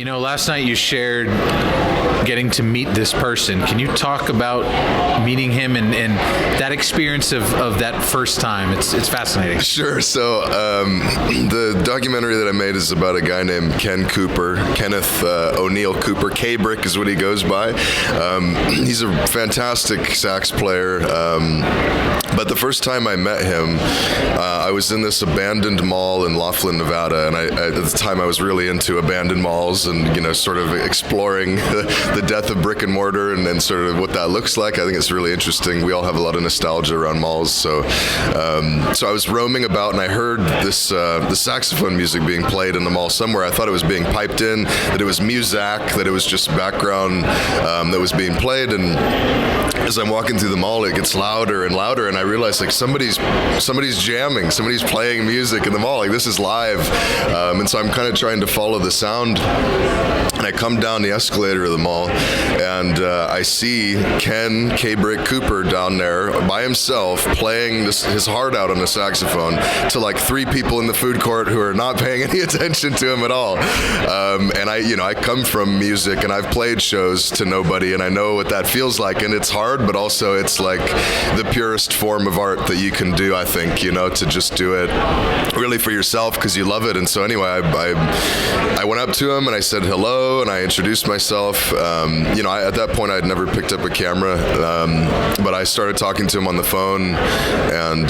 Last night you shared getting to meet this person. Can you talk about meeting him and that experience of that first time? It's fascinating. Sure. So the documentary that I made is about a guy named Kenneth O'Neill Cooper. K-Brick is what he goes by. He's a fantastic sax player. But the first time I met him, I was in this abandoned mall in Laughlin, Nevada, and at the time I was really into abandoned malls and sort of exploring the death of brick and mortar and sort of what that looks like. I think it's really interesting. We all have a lot of nostalgia around malls, so I was roaming about and I heard this the saxophone music being played in the mall somewhere. I thought it was being piped in, that it was muzak, that it was just background that was being played, and as I'm walking through the mall, it gets louder and louder, and I realize somebody's jamming, somebody's playing music in the mall. This is live, and so I'm kind of trying to follow the sound. And I come down the escalator of the mall, and I see Ken K-Brick Cooper down there by himself playing his heart out on the saxophone to like 3 people in the food court who are not paying any attention to him at all. And I come from music, and I've played shows to nobody, and I know what that feels like. And it's hard, but also it's like the purest form of art that you can do, I think, to just do it really for yourself because you love it. And so anyway, I went up to him and I said hello, and I introduced myself. At that point I had never picked up a camera, but I started talking to him on the phone and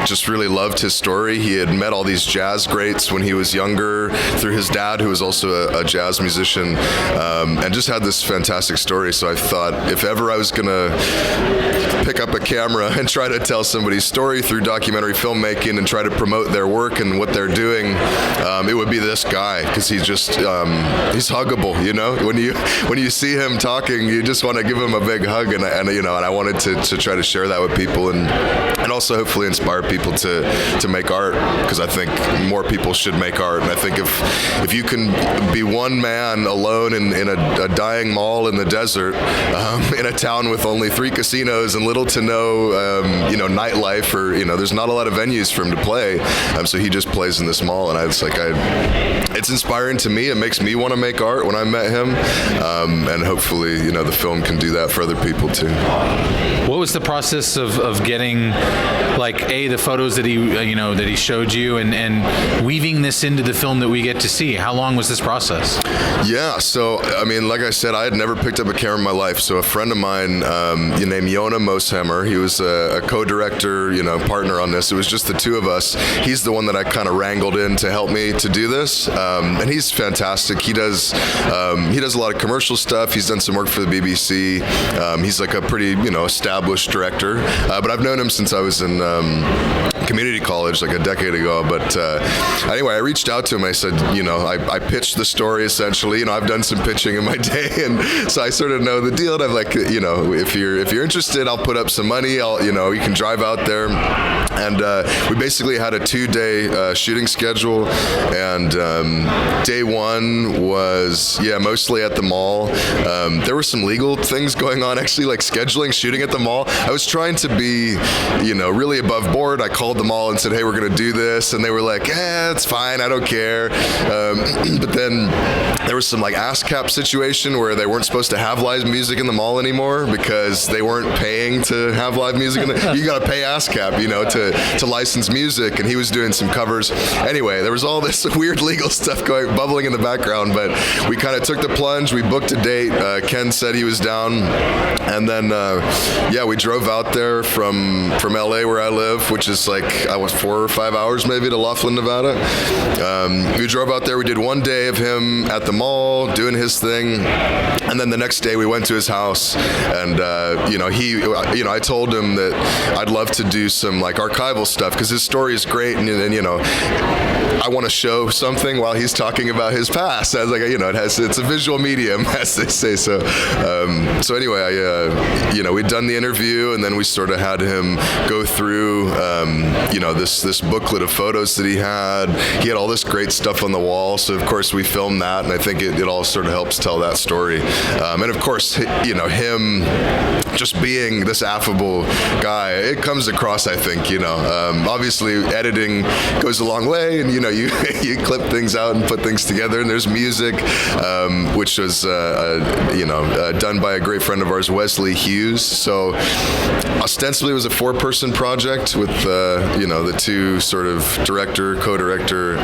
just really loved his story. He had met all these jazz greats when he was younger through his dad, who was also a jazz musician, and just had this fantastic story. So I thought if ever I was going to pick up a camera and try to tell somebody's story through documentary filmmaking and try to promote their work and what they're doing, it would be this guy, because he's just he's huggable. When you see him talking, you just want to give him a big hug, and I wanted to try to share that with people and also hopefully inspire people to make art, because I think more people should make art. And I think if you can be one man alone in a dying mall in the desert, in a town with only 3 casinos and little to no nightlife, or there's not a lot of venues for him to play, so he just plays in this mall, and it's inspiring to me. It makes me want to make art when I met him, and hopefully the film can do that for other people too. What was the process of getting the photos that he showed you and weaving this into the film that we get to see? How long was this process? Yeah, so like I said, I had never picked up a camera in my life. So a friend of mine named Yona Moshammer, he was a co-director, partner on this. It was just the 2 of us. He's the one that I kind of wrangled in to help me to do this, and he's fantastic. He does a lot of commercial stuff. He's done some work for the BBC. He's like a pretty established director, but I've known him since I was in community college like a decade ago. But anyway, I reached out to him. I said, I pitched the story essentially. I've done some pitching in my day, and so I sort of know the deal. And I'm like, if you're interested, I'll put up some money. You can drive out there. And we basically had a 2-day shooting schedule, and day 1 was mostly at the mall. There were some legal things going on, actually, like scheduling shooting at the mall. I was trying to be really above board. I called the mall and said, hey, we're gonna do this, and they were like, it's fine, I don't care. But then there was some ASCAP situation where they weren't supposed to have live music in the mall anymore because they weren't paying to have live music. You gotta pay ASCAP, to license music, and he was doing some covers. Anyway, there was all this weird legal stuff bubbling in the background, but we kind of took the plunge. We booked a date. Ken said he was down, and then we drove out there from LA where I live, which is 4 or 5 hours maybe to Laughlin, Nevada. We drove out there. We did 1 day of him at the mall doing his thing, and then the next day we went to his house, and I told him that I'd love to do some archival stuff because his story is great, and I want to show something while he's talking about his past. I was like, it's a visual medium, as they say. So anyway, we'd done the interview, and then we sort of had him go through, this booklet of photos that he had. He had all this great stuff on the wall, so of course we filmed that, and I think it all sort of helps tell that story. And of course, him just being this affable guy, it comes across, I think, obviously editing goes a long way, and you you clip things out and put things together, and there's music, which was done by a great friend of ours, Wesley Hughes. So ostensibly it was a 4-person project with the 2 sort of director, co-director,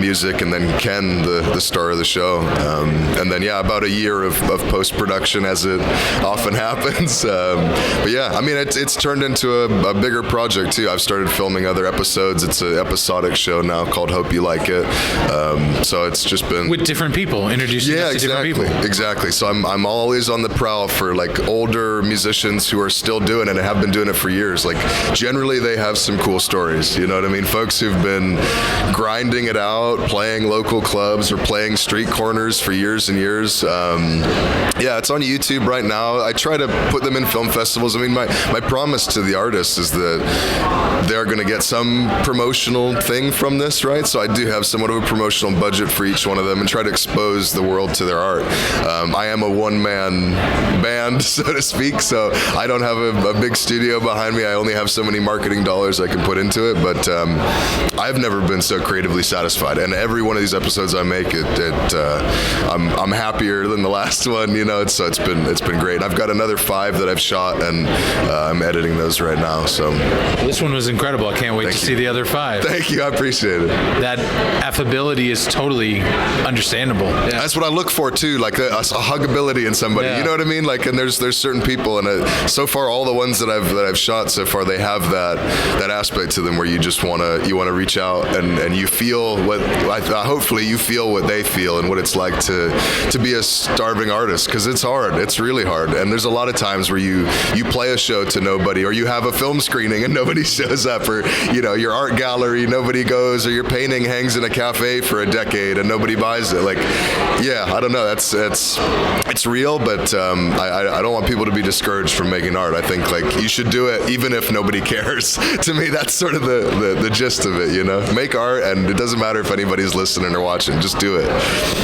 music, and then Ken, the star of the show, and then about a year of post-production, as it often happens. But yeah, I mean, it's turned into a bigger project too. I've started filming other episodes. It's an episodic show now called Hope You Like It. So it's just been with different people, introducing us to different people. Exactly. So I'm always on the prowl for like older musicians who are still doing it and have been doing it for years. Like generally they have some cool stories. You know what I mean? Folks who've been grinding it out, playing local clubs or playing street corners for years and years. It's on YouTube right now. I try to put them in film festivals. I mean, my promise to the artists is that they're going to get some promotional thing from this, right? So I do have somewhat of a promotional budget for each one of them and try to expose the world to their art. I am a one-man band, so to speak, so I don't have a big studio behind me. I only have so many marketing dollars I can put into it, but I've never been so creatively satisfied. And every one of these episodes I make, I'm happier than the last one. So it's been great. And I've got another 5 that I've shot, and I'm editing those right now. So this one was incredible. I can't wait to see the other 5. Thank you. I appreciate it. That affability is totally understandable. Yeah. That's what I look for too, like a huggability in somebody. Yeah. You know what I mean? Like, and there's certain people, and so far all the ones that I've shot so far, they have that aspect to them where you just want to reach out and you feel what hopefully you feel what they feel and what it's like to be a starving artist, because it's hard. It's really hard. And there's a lot of times where you play a show to nobody, or you have a film screening and nobody shows up, or your art gallery, nobody goes, or your painting hangs in a cafe for a decade and nobody buys it. Like, yeah, I don't know. It's real, but I don't want people to be discouraged from making art. I think like you should do it even if nobody cares. To me, that's sort of the gist of it. Make art, and it doesn't matter if anybody's listening or watching. Just do it.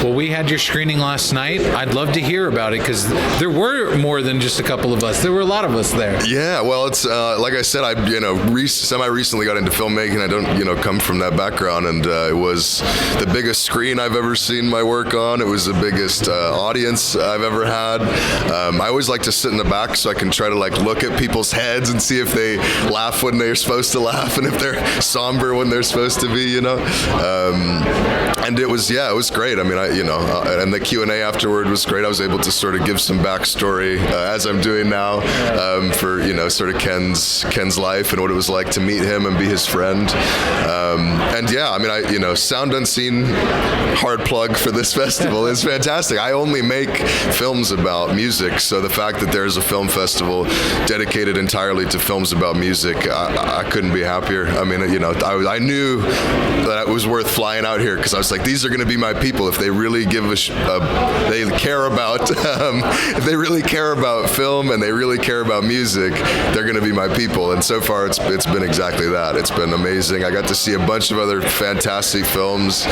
Well, we had your screening last night. I'd love to hear about it, because there were more than just a couple of us. There were a lot of us there. Yeah, well, it's like I said, I semi-recently got into filmmaking. I don't come from that background, and it was the biggest screen I've ever seen my work on. It was the biggest audience I've ever had. I always like to sit in the back so I can try to look at people's heads and see if they laugh when they're supposed to laugh and if they're somber when they're supposed to be. And it was great. I mean, and the Q&A afterward was great. I was able to sort of give some backstory as I'm doing now for sort of Ken's life and what it was like to meet him and be his friend. And yeah, I mean, Sound Unseen, hard plug for this festival, is fantastic. I only make films about music, so the fact that there's a film festival dedicated entirely to films about music, I couldn't be happier. I mean, I knew that it was worth flying out here, because I was like, these are going to be my people. If they really they care about if they really care about film and they really care about music, they're going to be my people. And so far, it's been exactly that. It's been amazing. I got to see a bunch of other fantastic films,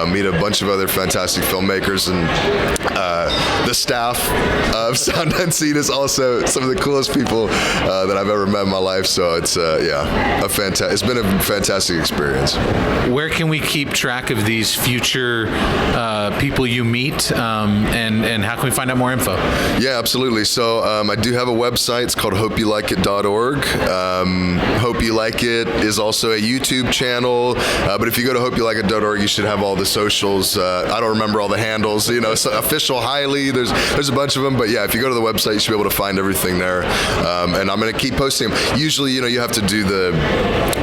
meet a bunch of other fantastic filmmakers, and the staff of Sound Unseen is also some of the coolest people that I've ever met in my life. So it's it's been a fantastic experience. Where can we keep track of these future people you meet, and how can we find out more info? Yeah, absolutely. So I do have a website. It's called HopeYouLikeIt.org. Hope You Like It is also a YouTube channel, but if you go to HopeYouLikeIt.org, you should have all the socials. I don't remember all the handles. So official Highly. There's a bunch of them, but yeah, if you go to the website, you should be able to find everything there. And I'm going to keep posting them. Usually, you have to do the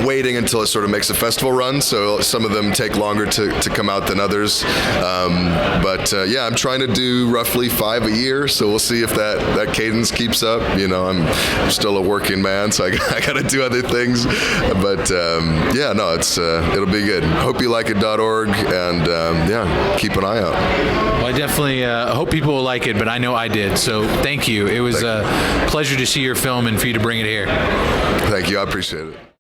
waiting until it sort of makes a festival run, so some of them take longer to come out than others. But I'm trying to do roughly 5 a year, so we'll see if that cadence keeps up. I'm still a working man, so I got to do other things. But it'll be good. HopeYouLikeIt.org, and keep an eye out. Well, I definitely hope people will like it, but I know I did. So thank you. It was a pleasure to see your film and for you to bring it here. Thank you. I appreciate it.